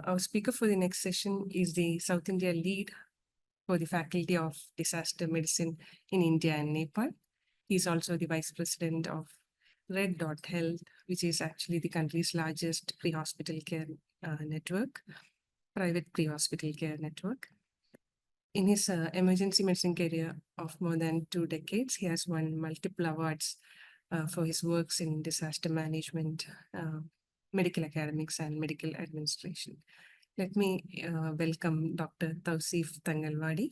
Our speaker for the next session is the South India lead for the Faculty of Disaster Medicine in India and Nepal. He's also the Vice President of Red Dot Health, which is actually the country's largest pre-hospital care network, private pre-hospital care network. In his emergency medicine career of more than 2 decades, he has won multiple awards for his works in disaster management, medical academics, and medical administration. Let me welcome Dr. Tausif Tangalvadi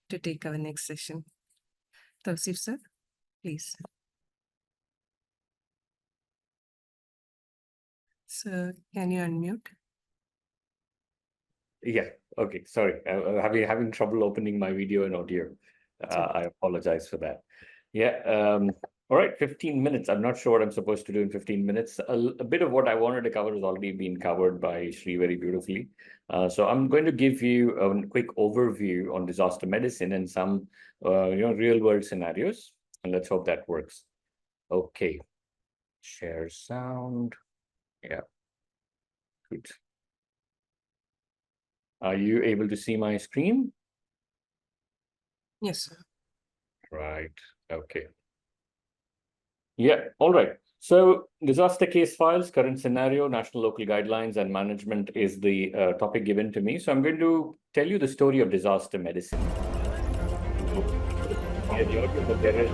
to take our next session. Tausif, sir, please. Sir, can you unmute? Yeah, okay, sorry. I'm having trouble opening my video and audio. I apologize for that. Yeah, all right, 15 minutes. I'm not sure what I'm supposed to do in 15 minutes. A bit of what I wanted to cover has already been covered by Shri very beautifully. So I'm going to give you a quick overview on disaster medicine and some real world scenarios. And let's hope that works. Okay, share sound. Yeah, good. Are you able to see my screen? Yes, sir. Right, okay. Yeah, all right. So disaster case files, current scenario, national local guidelines, and management is the topic given to me. So I'm going to tell you the story of disaster medicine. Yeah, the audio, but there is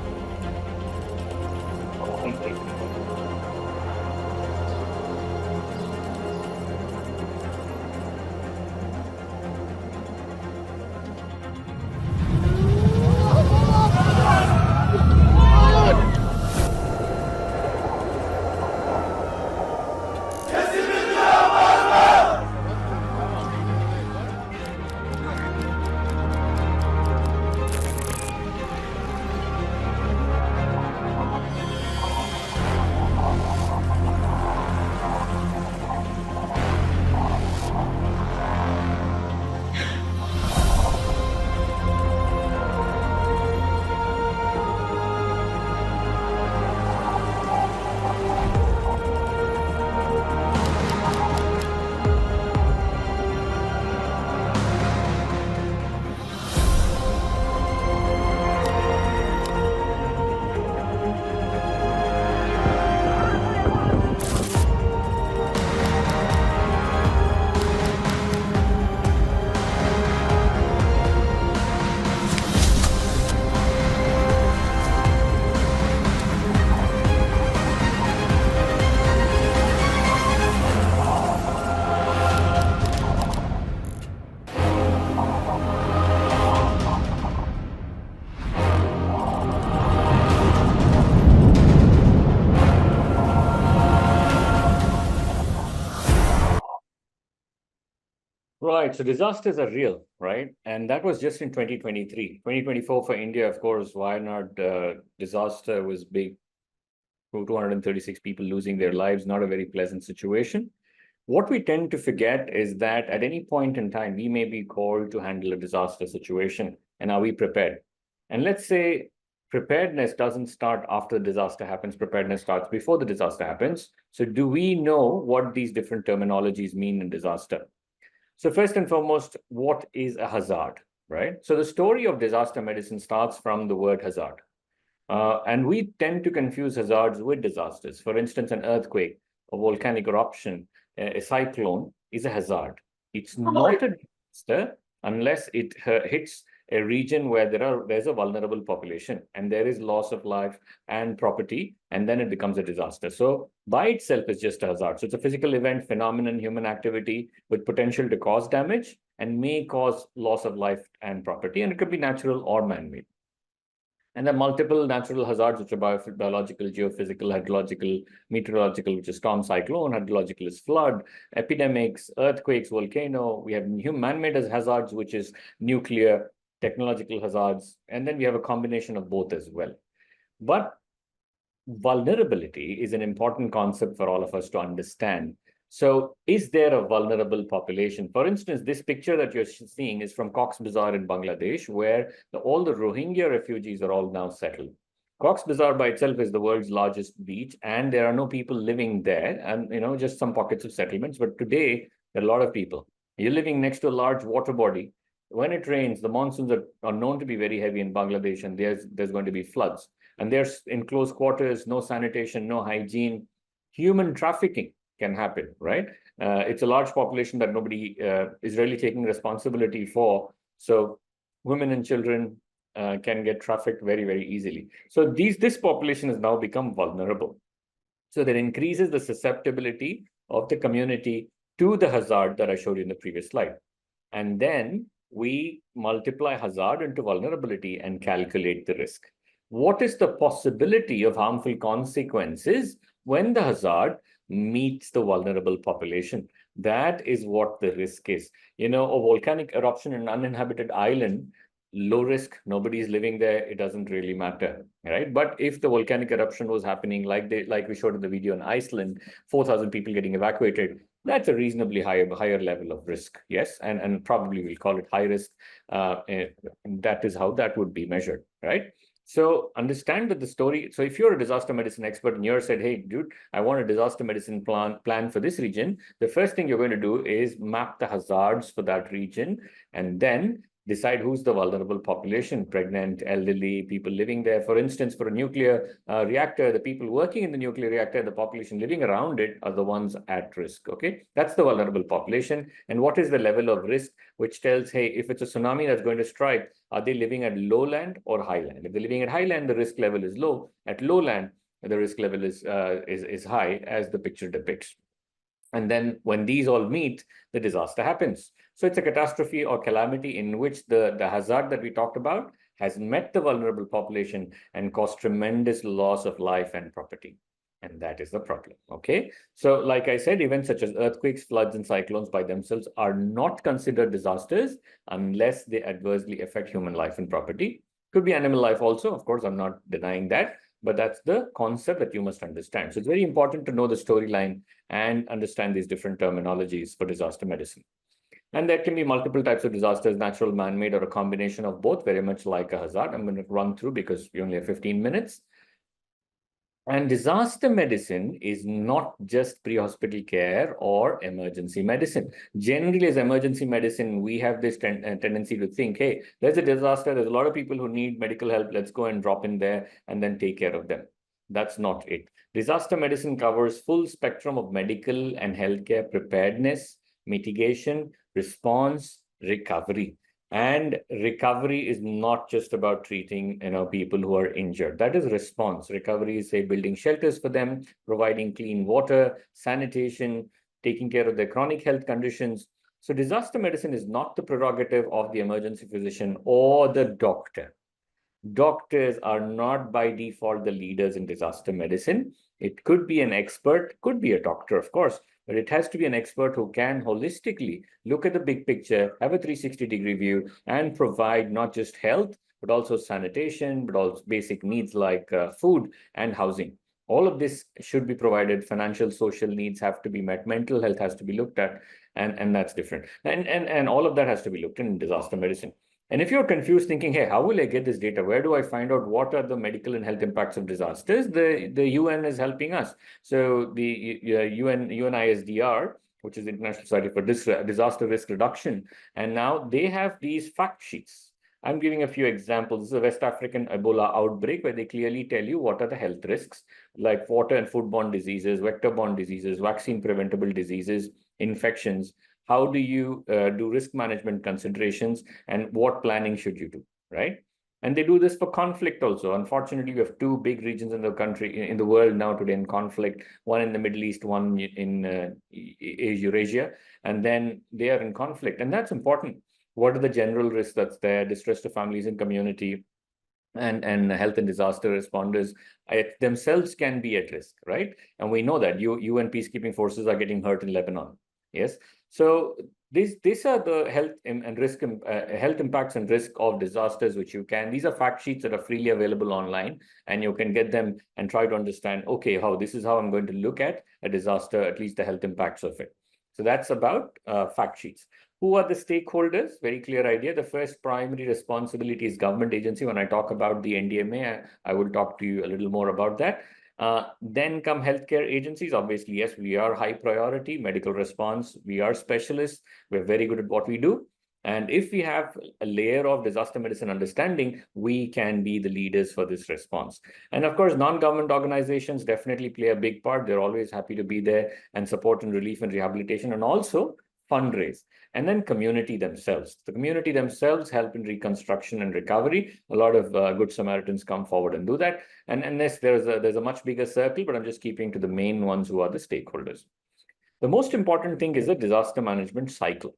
right. So disasters are real, right? And that was just in 2023. 2024 for India, of course, Wayanad disaster was big. 236 people losing their lives, not a very pleasant situation. What we tend to forget is that at any point in time, we may be called to handle a disaster situation. And are we prepared? And let's say preparedness doesn't start after the disaster happens. Preparedness starts before the disaster happens. So do we know what these different terminologies mean in disaster? So first and foremost, what is a hazard, right? So the story of disaster medicine starts from the word hazard. And we tend to confuse hazards with disasters. For instance, an earthquake, a volcanic eruption, a cyclone is a hazard. It's not a disaster unless it hits a region where there's a vulnerable population and there is loss of life and property, and then it becomes a disaster. So by itself is just a hazard. So it's a physical event, phenomenon, human activity with potential to cause damage and may cause loss of life and property, and it could be natural or man-made. And there are multiple natural hazards, which are biological, geophysical, hydrological, meteorological, which is storm, cyclone. Hydrological is flood, epidemics, earthquakes, volcano. We have man-made hazards, which is nuclear, technological hazards. And then we have a combination of both as well. But vulnerability is an important concept for all of us to understand. So is there a vulnerable population? For instance, this picture that you're seeing is from Cox's Bazar in Bangladesh, where all the Rohingya refugees are all now settled. Cox's Bazar by itself is the world's largest beach, and there are no people living there, and just some pockets of settlements. But today, there are a lot of people. You're living next to a large water body. When it rains, the monsoons are known to be very heavy in Bangladesh, and there's going to be floods. And there's in close quarters, no sanitation, no hygiene. Human trafficking can happen, right? It's a large population that nobody is really taking responsibility for. So women and children can get trafficked very, very easily. So this population has now become vulnerable. So that increases the susceptibility of the community to the hazard that I showed you in the previous slide. And then we multiply hazard into vulnerability and calculate the risk. What is the possibility of harmful consequences when the hazard meets the vulnerable population? That is what the risk is. A volcanic eruption in an uninhabited island, low risk, nobody's living there, it doesn't really matter, right? But if the volcanic eruption was happening like we showed in the video in Iceland, 4,000 people getting evacuated, that's a reasonably higher level of risk, yes, and probably we'll call it high risk. That is how that would be measured, right? So understand that the story. So if you're a disaster medicine expert and you're said, hey, dude, I want a disaster medicine plan for this region, the first thing you're going to do is map the hazards for that region, and then decide who's the vulnerable population, pregnant, elderly, people living there. For instance, for a nuclear reactor, the people working in the nuclear reactor, the population living around it are the ones at risk, okay? That's the vulnerable population. And what is the level of risk, which tells, hey, if it's a tsunami that's going to strike, are they living at lowland or highland? If they're living at highland, the risk level is low. At lowland, the risk level is high, as the picture depicts. And then when these all meet, the disaster happens. So it's a catastrophe or calamity in which the hazard that we talked about has met the vulnerable population and caused tremendous loss of life and property. And that is the problem, okay? So like I said, events such as earthquakes, floods, and cyclones by themselves are not considered disasters unless they adversely affect human life and property. Could be animal life also, of course, I'm not denying that, but that's the concept that you must understand. So it's very important to know the storyline and understand these different terminologies for disaster medicine. And there can be multiple types of disasters, natural, man-made, or a combination of both, very much like a hazard. I'm going to run through because we only have 15 minutes. And disaster medicine is not just pre-hospital care or emergency medicine. Generally, as emergency medicine, we have this tendency to think, hey, there's a disaster, there's a lot of people who need medical help, let's go and drop in there and then take care of them. That's not it. Disaster medicine covers full spectrum of medical and healthcare preparedness, mitigation, response, recovery. And recovery is not just about treating people who are injured. That is response. Recovery is, say, building shelters for them, providing clean water, sanitation, taking care of their chronic health conditions. So disaster medicine is not the prerogative of the emergency physician or the doctor. Doctors are not by default the leaders in disaster medicine. It could be an expert, could be a doctor, of course, but it has to be an expert who can holistically look at the big picture, have a 360-degree view, and provide not just health, but also sanitation, but also basic needs like food and housing. All of this should be provided. Financial, social needs have to be met. Mental health has to be looked at, and that's different. And all of that has to be looked in disaster medicine. And if you're confused thinking, hey, how will I get this data? Where do I find out what are the medical and health impacts of disasters? The UN is helping us. So the UNISDR, which is the International Society for Disaster Risk Reduction, and now they have these fact sheets. I'm giving a few examples. This is a West African Ebola outbreak where they clearly tell you what are the health risks, like water and foodborne diseases, vector-borne diseases, vaccine-preventable diseases, infections. How do you do risk management considerations, and what planning should you do, right? And they do this for conflict also. Unfortunately, we have two big regions in the country, in the world now today in conflict, one in the Middle East, one in Eurasia, and then they are in conflict. And that's important. What are the general risks that's there, distress to families and community, and health and disaster responders themselves can be at risk, right? And we know that UN peacekeeping forces are getting hurt in Lebanon. Yes. So these are the health and risk health impacts and risk of disasters, which these are fact sheets that are freely available online, and you can get them and try to understand, okay, this is how I'm going to look at a disaster, at least the health impacts of it. So that's about fact sheets. Who are the stakeholders? Very clear idea. The first primary responsibility is government agency. When I talk about the NDMA, I will talk to you a little more about that. Then come healthcare agencies. Obviously, yes, we are high priority, medical response. We are specialists. We're very good at what we do. And if we have a layer of disaster medicine understanding, we can be the leaders for this response. And of course, non-government organizations definitely play a big part. They're always happy to be there and support in relief and rehabilitation, and also fundraise. And then community themselves. The community themselves help in reconstruction and recovery. A lot of good Samaritans come forward and do that. And yes, there's a much bigger circle, but I'm just keeping to the main ones who are the stakeholders. The most important thing is the disaster management cycle.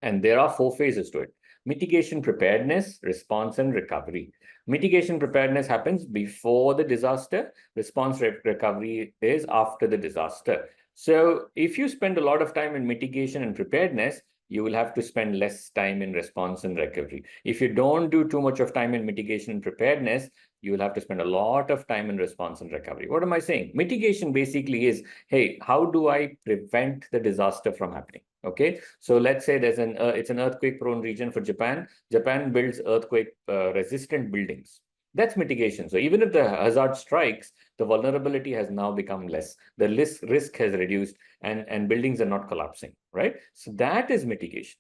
And there are 4 phases to it: mitigation, preparedness, response, and recovery. Mitigation preparedness happens before the disaster. Response recovery is after the disaster. So if you spend a lot of time in mitigation and preparedness, you will have to spend less time in response and recovery. If you don't do too much of time in mitigation and preparedness, you will have to spend a lot of time in response and recovery. What am I saying? Mitigation basically is, hey, how do I prevent the disaster from happening? Okay, so let's say there's it's an earthquake-prone region for Japan. Japan builds earthquake-resistant buildings. That's mitigation. So even if the hazard strikes, the vulnerability has now become less. The risk has reduced, and buildings are not collapsing, right? So that is mitigation.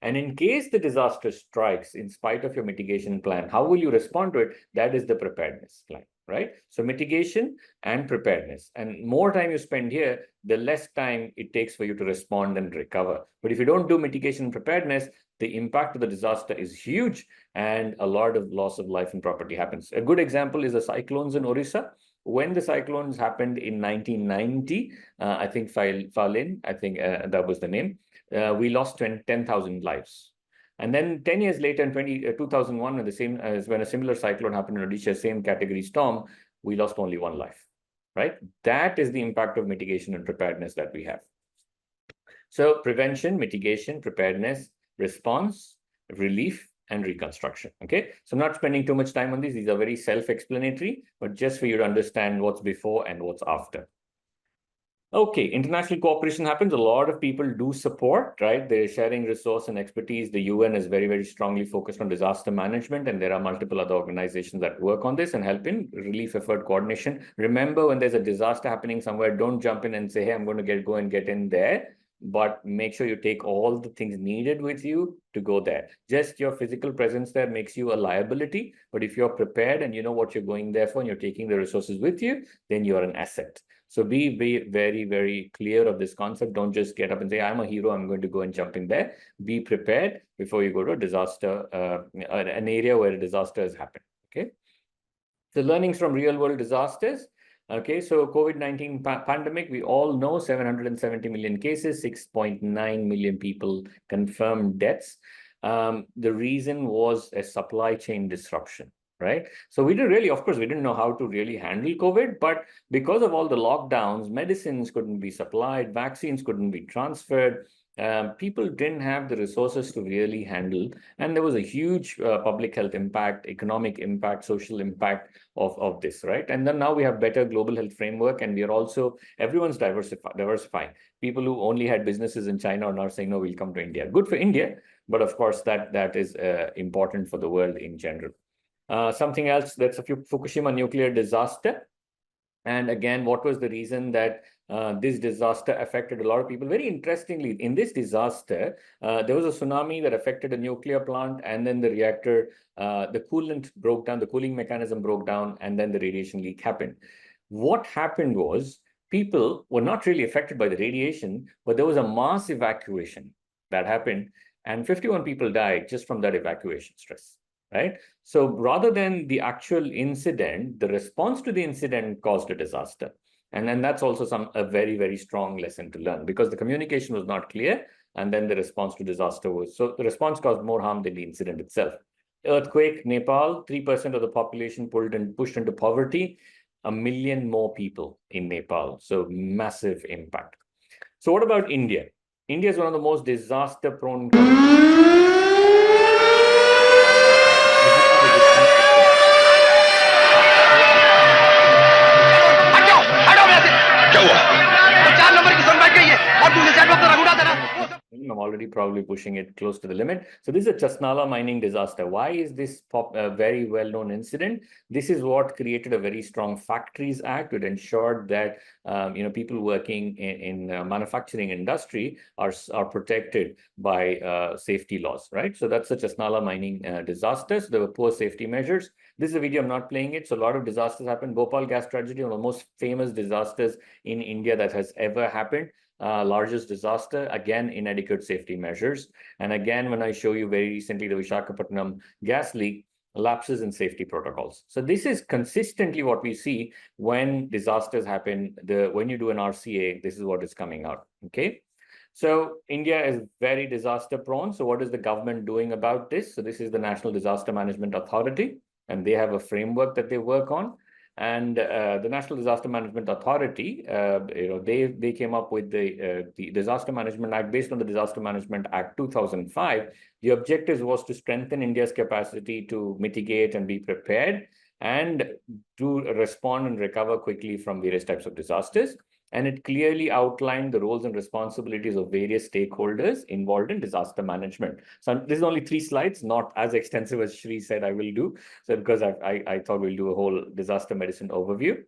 And in case the disaster strikes, in spite of your mitigation plan, how will you respond to it? That is the preparedness plan, right? So mitigation and preparedness. And more time you spend here, the less time it takes for you to respond and recover. But if you don't do mitigation and preparedness, the impact of the disaster is huge, and a lot of loss of life and property happens. A good example is the cyclones in Orissa. When the cyclones happened in 1990, I think Falin, I think that was the name, we lost 10,000 lives. And then 10 years later, in 2001, when a similar cyclone happened in Odisha, same category storm, we lost only 1 life, right? That is the impact of mitigation and preparedness that we have. So prevention, mitigation, preparedness, response, relief, and reconstruction. Okay, so I'm not spending too much time on these. These are very self-explanatory, but just for you to understand what's before and what's after. Okay, international cooperation happens. A lot of people do support, right? They're sharing resource and expertise. The UN is very, very strongly focused on disaster management, and there are multiple other organizations that work on this and help in relief effort coordination. Remember, when there's a disaster happening somewhere, don't jump in and say, hey, I'm going to go and get in there. But make sure you take all the things needed with you to go there. Just your physical presence there makes you a liability. But if you're prepared and you know what you're going there for and you're taking the resources with you, then you're an asset. So be very, very clear of this concept. Don't just get up and say, I'm a hero, I'm going to go and jump in there. Be prepared before you go to a disaster, an area where a disaster has happened. Okay. The learnings from real world disasters. Okay, so COVID-19 pandemic, we all know 770 million cases, 6.9 million people confirmed deaths. The reason was a supply chain disruption, right? So we didn't really, of course, we didn't know how to really handle COVID, but because of all the lockdowns, medicines couldn't be supplied, vaccines couldn't be transferred. People didn't have the resources to really handle, and there was a huge public health impact, economic impact, social impact of this, right? And then now we have better global health framework, and we are also, everyone's diversifying. People who only had businesses in China are now saying, no, we'll come to India. Good for India, but of course that is important for the world in general. Something else, that's a Fukushima nuclear disaster. And again, what was the reason that this disaster affected a lot of people? Very interestingly, in this disaster, there was a tsunami that affected a nuclear plant, and then the reactor, the coolant broke down, the cooling mechanism broke down, and then the radiation leak happened. What happened was people were not really affected by the radiation, but there was a mass evacuation that happened, and 51 people died just from that evacuation stress. Right? So rather than the actual incident, the response to the incident caused a disaster. And then that's also a very, very strong lesson to learn, because the communication was not clear, and then the response to disaster was, so the response caused more harm than the incident itself. Earthquake, Nepal, 3% of the population pushed into poverty, 1 million more people in Nepal. So massive impact. So what about India? India is one of the most disaster-prone countries. I'm already already probably pushing it close to the limit. So this is a Chasnala mining disaster. Why is this a very well-known incident? This is what created a very strong Factories Act. It ensured that people working in manufacturing industry are protected by safety laws, right? So that's the Chasnala mining disaster. So there were poor safety measures. This is a video, I'm not playing it. So a lot of disasters happened. Bhopal gas tragedy, one of the most famous disasters in India that has ever happened. Largest disaster, again, inadequate safety measures. And again, when I show you very recently the Visakhapatnam gas leak, lapses in safety protocols. So this is consistently what we see when disasters happen. When you do an RCA, this is what is coming out, okay? So India is very disaster prone. So what is the government doing about this? So this is the National Disaster Management Authority, and they have a framework that they work on. And the National Disaster Management Authority, they came up with the Disaster Management Act based on the Disaster Management Act 2005. The objective was to strengthen India's capacity to mitigate and be prepared and to respond and recover quickly from various types of disasters. And it clearly outlined the roles and responsibilities of various stakeholders involved in disaster management. So this is only 3 slides, not as extensive as Shri said I will do. So because I thought we'll do a whole disaster medicine overview.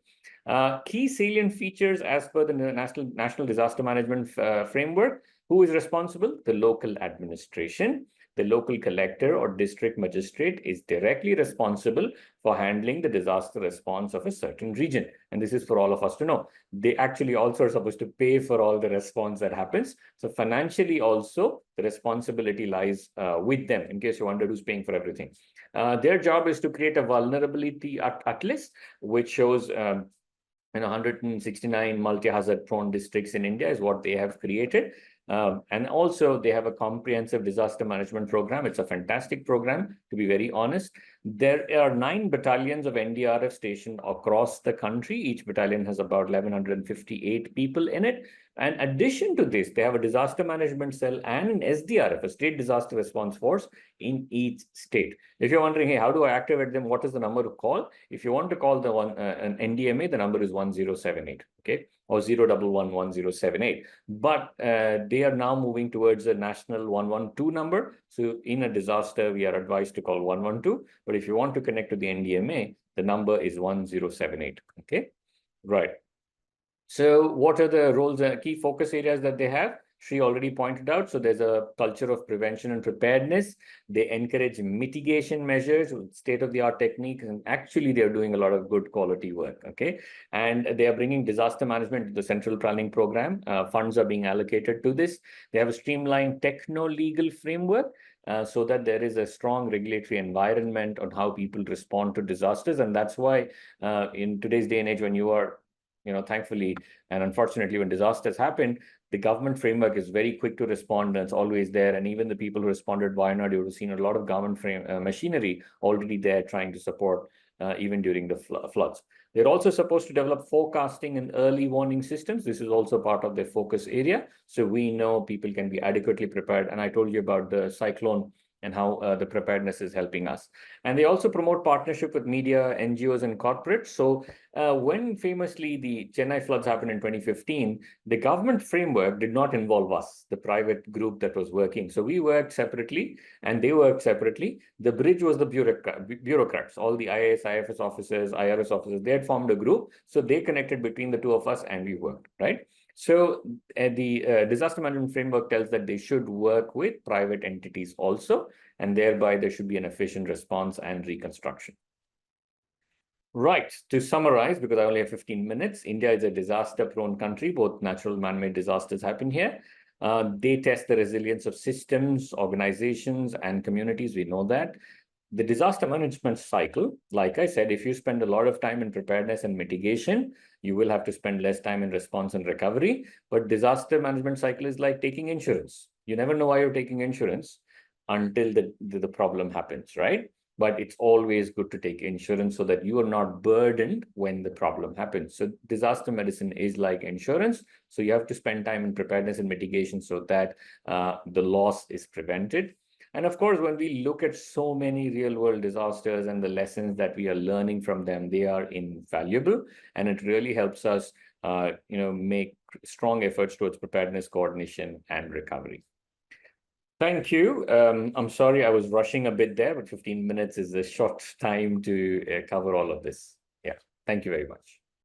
Key salient features as per the National Disaster Management Framework. Who is responsible? The local administration. The local collector or district magistrate is directly responsible for handling the disaster response of a certain region. And this is for all of us to know. They actually also are supposed to pay for all the response that happens. So financially also, the responsibility lies with them, in case you wonder who's paying for everything. Their job is to create a vulnerability atlas, which shows 169 multi-hazard prone districts in India is what they have created. And also they have a comprehensive disaster management program. It's a fantastic program, to be very honest. There are 9 battalions of NDRF stationed across the country. Each battalion has about 1,158 people in it. And addition to this, they have a disaster management cell and an SDRF, a state disaster response force in each state. If you're wondering, hey, how do I activate them? What is the number to call? If you want to call the an NDMA, the number is 1078, okay? Or 0111078. But they are now moving towards a national 112 number. So in a disaster, we are advised to call 112. But if you want to connect to the NDMA, the number is 1078, okay? Right. So what are the roles and key focus areas that they have? Shri already pointed out. So there's a culture of prevention and preparedness. They encourage mitigation measures with state-of-the-art techniques. And actually, they're doing a lot of good quality work, okay? And they are bringing disaster management to the central planning program. Funds are being allocated to this. They have a streamlined techno-legal framework so that there is a strong regulatory environment on how people respond to disasters. And that's why in today's day and age, when you are thankfully and unfortunately, when disasters happen, the government framework is very quick to respond and it's always there. And even the people who responded Wayanad, you would have seen a lot of government machinery already there trying to support even during the floods. They're also supposed to develop forecasting and early warning systems. This is also part of their focus area. So we know people can be adequately prepared. And I told you about the cyclone and how the preparedness is helping us. And they also promote partnership with media, NGOs, and corporates. So when famously the Chennai floods happened in 2015, the government framework did not involve us, the private group that was working. So we worked separately and they worked separately. The bridge was the bureaucrats, all the IAS, IFS officers, IRS officers, they had formed a group. So they connected between the two of us and we worked, right? So the disaster management framework tells that they should work with private entities also, and thereby there should be an efficient response and reconstruction. Right, to summarize, because I only have 15 minutes, India is a disaster-prone country. Both natural and man-made disasters happen here. They test the resilience of systems, organizations, and communities. We know that. The disaster management cycle, like I said, if you spend a lot of time in preparedness and mitigation, you will have to spend less time in response and recovery. But disaster management cycle is like taking insurance. You never know why you're taking insurance until the problem happens, right? But it's always good to take insurance so that you are not burdened when the problem happens. So disaster medicine is like insurance. So you have to spend time in preparedness and mitigation so that the loss is prevented. And of course, when we look at so many real world disasters and the lessons that we are learning from them, they are invaluable. And it really helps us, make strong efforts towards preparedness, coordination, and recovery. Thank you. I'm sorry I was rushing a bit there, but 15 minutes is a short time to cover all of this. Yeah, thank you very much.